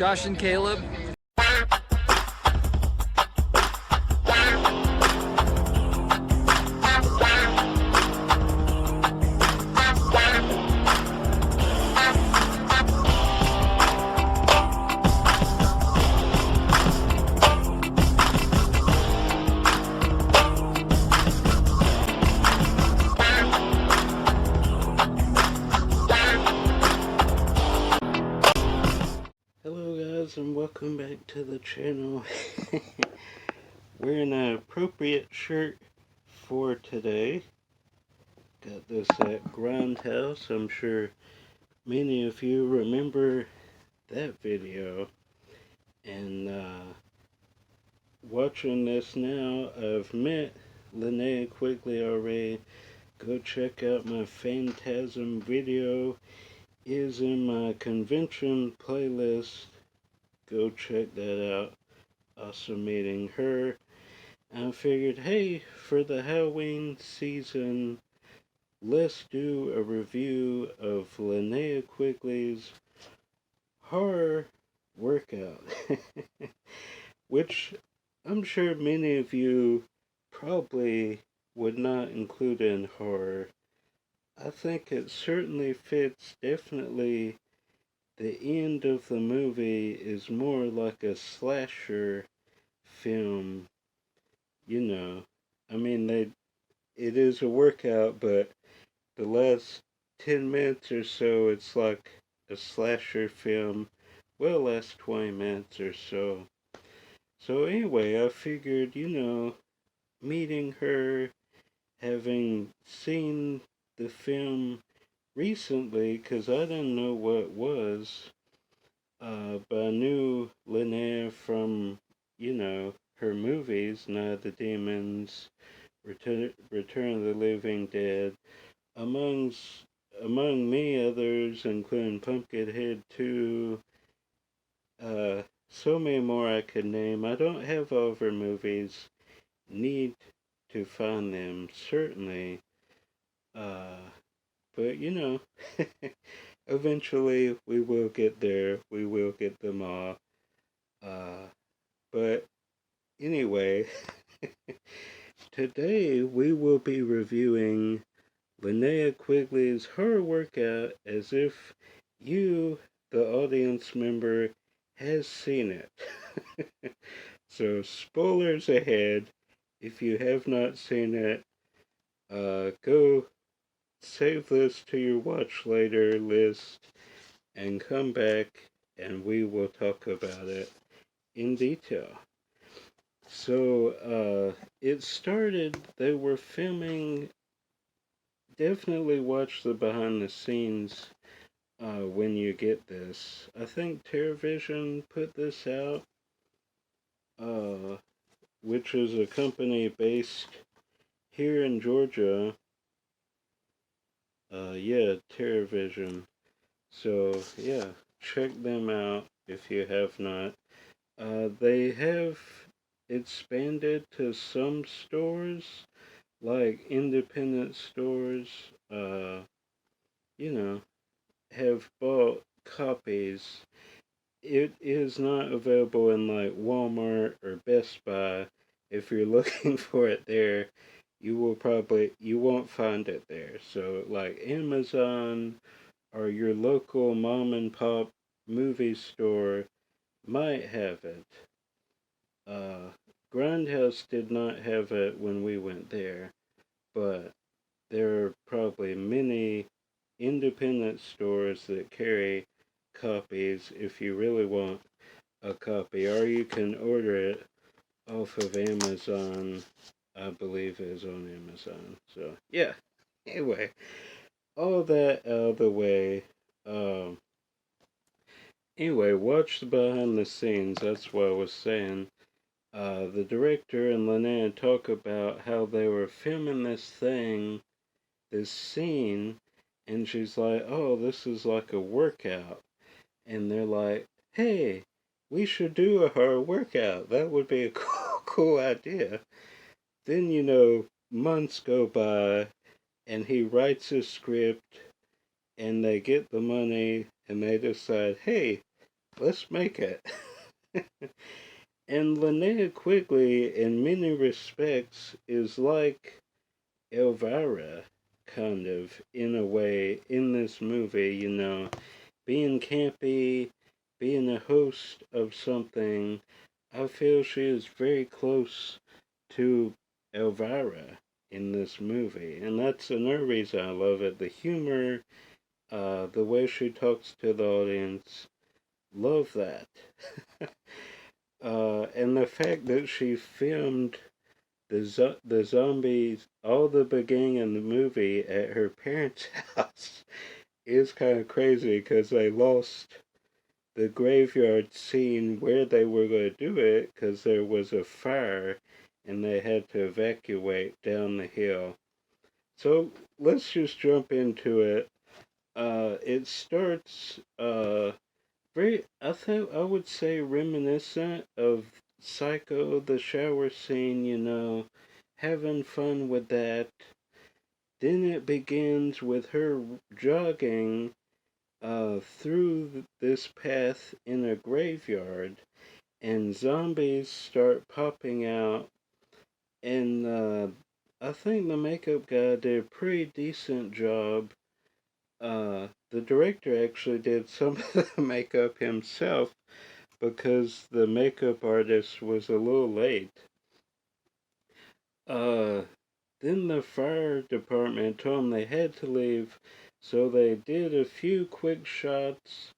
Josh and Caleb. And welcome back to the channel. Wearing an appropriate shirt for today. Got this at Grindhouse. I'm sure many of you remember that video. And watching this now, I've met Linnea Quigley already. Go check out my Phantasm video. Is in my convention playlist. Go check that out. Also meeting her. I figured, hey, for the Halloween season, let's do a review of Linnea Quigley's horror workout. Which I'm sure many of you probably would not include in horror. I think it certainly fits. Definitely the end of the movie is more like a slasher film. You know, I mean, it is a workout, but the last 10 minutes or so, it's like a slasher film. Well, last 20 minutes or so. So anyway, I figured, meeting her, having seen the film recently, because I didn't know what it was, but I knew Linnea from, her movies, Night of the Demons, Return of the Living Dead, among many others, including Pumpkinhead 2, so many more I could name. I don't have all of her movies, need to find them, certainly, but eventually we will get there, we will get them all, but anyway, today we will be reviewing Linnea Quigley's horror workout as if you, the audience member, has seen it. So spoilers ahead. If you have not seen it, go save this to your watch later list and come back and we will talk about it in detail. So it started, they were filming. Definitely watch the behind the scenes when you get this. I think TerraVision put this out, which is a company based here in Georgia. Yeah, TerraVision. So yeah, check them out if you have not. They have expanded to some stores, like independent stores, have bought copies. It is not available in like Walmart or Best Buy. If you're looking for it there, you won't find it there. So like Amazon or your local mom and pop movie store might have it. Grindhouse did not have it when we went there, but there are probably many independent stores that carry copies if you really want a copy, or you can order it off of Amazon. I believe it is on Amazon. So yeah, anyway, all that out of the way. Anyway, watch the behind the scenes. That's what I was saying. The director and Linnea talk about how they were filming this scene, and she's like, oh, this is like a workout. And they're like, hey, we should do a horror workout. That would be a cool idea. Then, months go by, and he writes a script, and they get the money, and they decide, hey, let's make it. And Linnea Quigley, in many respects, is like Elvira, kind of, in a way, in this movie, being campy, being a host of something. I feel she is very close to Elvira in this movie. And that's another reason I love it. The humor, the way she talks to the audience, love that. And the fact that she filmed the zombies, all the beginning of the movie at her parents' house is kind of crazy because they lost the graveyard scene where they were going to do it because there was a fire and they had to evacuate down the hill. So let's just jump into it. It starts very, I think I would say reminiscent of Psycho, the shower scene, having fun with that. Then it begins with her jogging through this path in a graveyard, and zombies start popping out. And I think the makeup guy did a pretty decent job. The director actually did some of the makeup himself because the makeup artist was a little late. Uh, then the fire department told them they had to leave, so they did a few quick shots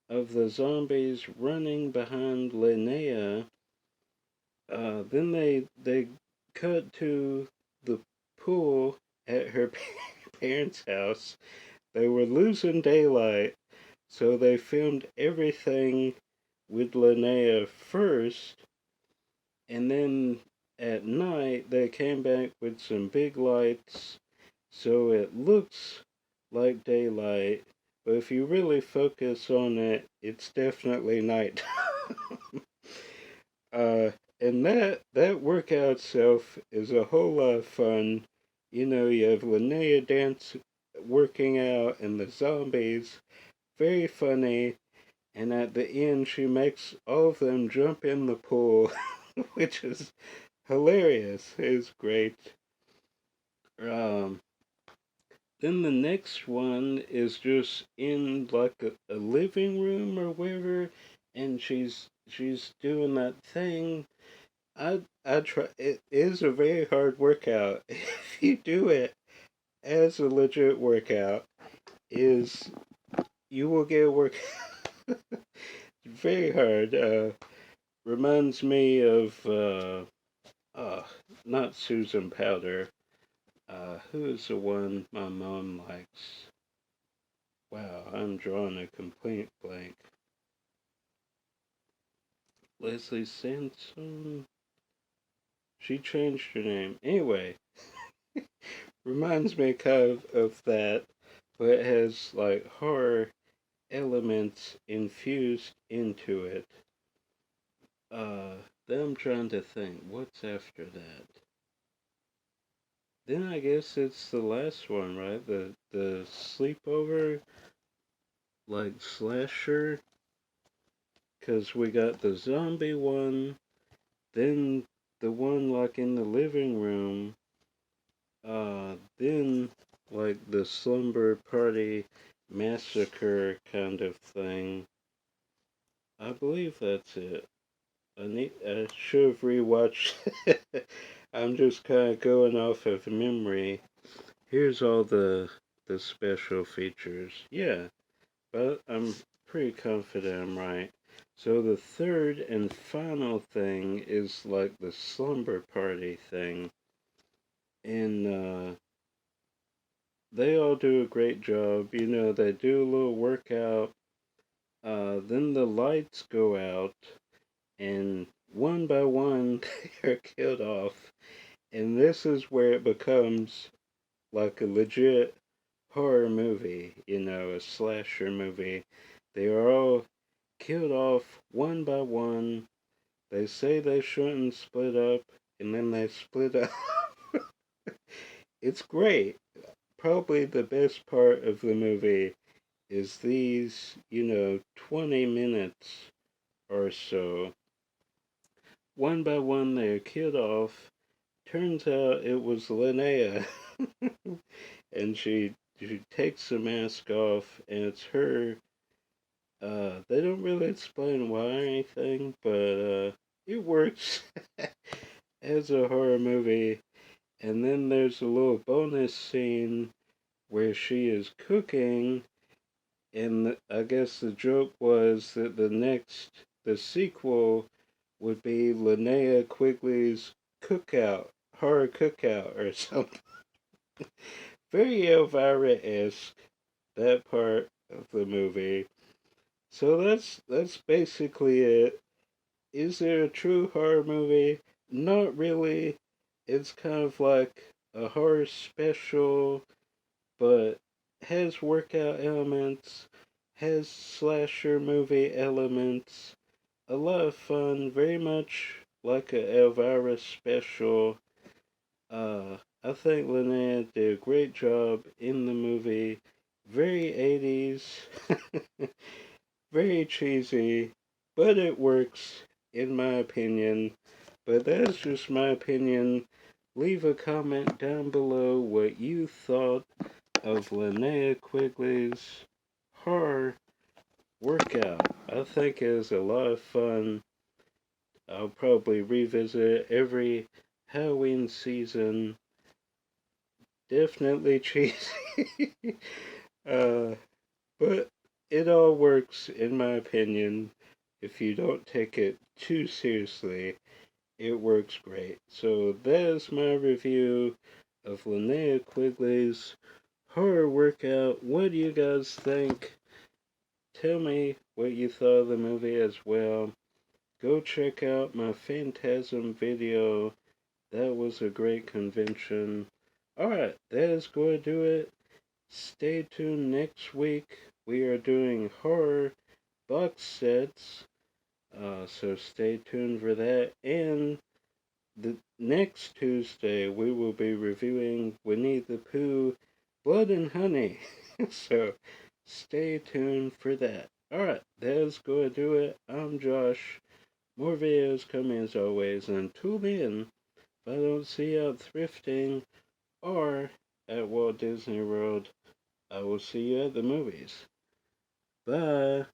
of the zombies running behind Linnea. Then they cut to the pool at her parents' house. They were losing daylight, so they filmed everything with Linnea first, and then at night they came back with some big lights, so it looks like daylight. But if you really focus on it, it's definitely night. Uh, and that workout itself is a whole lot of fun. You have Linnea dance working out and the zombies. Very funny. And at the end, she makes all of them jump in the pool, which is hilarious. It's great. Um, then the next one is just in like a living room or whatever, and she's doing that thing. I try. It is a very hard workout. If you do it as a legit workout, is you will get a workout. Very hard. Reminds me of uh, not Susan Powder. Who is the one my mom likes? Wow, I'm drawing a complete blank. Leslie Sansom. She changed her name. Anyway, reminds me kind of that, but it has like horror elements infused into it. Uh, then I'm trying to think, what's after that? Then I guess it's the last one, right? The sleepover, like slasher, because we got the zombie one, then the one like in the living room, then like the slumber party massacre kind of thing. I believe that's it. I should have rewatched. I'm just kind of going off of memory. Here's all the special features. Yeah, but I'm pretty confident I'm right. So the third and final thing is like the slumber party thing, and they all do a great job. They do a little workout. Then the lights go out, and one by one they're killed off. And this is where it becomes like a legit horror movie, a slasher movie. They are all killed off one by one. They say they shouldn't split up, and then they split up. It's great. Probably the best part of the movie is these, 20 minutes or so. One by one, they're killed off. Turns out it was Linnea. And she takes the mask off, and it's her. They don't really explain why or anything, but it works as a horror movie. And then there's a little bonus scene where she is cooking, and I guess the joke was that the sequel would be Linnea Quigley's cookout, horror cookout or something. Very Elvira-esque, that part of the movie. So that's basically it. Is there a true horror movie? Not really. It's kind of like a horror special, but has workout elements, has slasher movie elements, a lot of fun, very much like a Elvira special. I think Linnea did a great job in the movie. Very 80s, very cheesy, but it works, in my opinion. But that's just my opinion. Leave a comment down below what you thought of Linnea Quigley's horror workout. I think it was a lot of fun. I'll probably revisit it every Halloween season. Definitely cheesy. uh, but it all works, in my opinion. If you don't take it too seriously, it works great. So that is my review of Linnea Quigley's horror workout. What do you guys think? Tell me what you thought of the movie as well. Go check out my Phantasm video. That was a great convention. Alright, that is going to do it. Stay tuned next week. We are doing horror box sets. So stay tuned for that. And the next Tuesday, we will be reviewing Winnie the Pooh Blood and Honey. So stay tuned for that. Alright, that is going to do it. I'm Josh. More videos coming as always. Until then, if I don't see you out thrifting or at Walt Disney World, I will see you at the movies. Bye.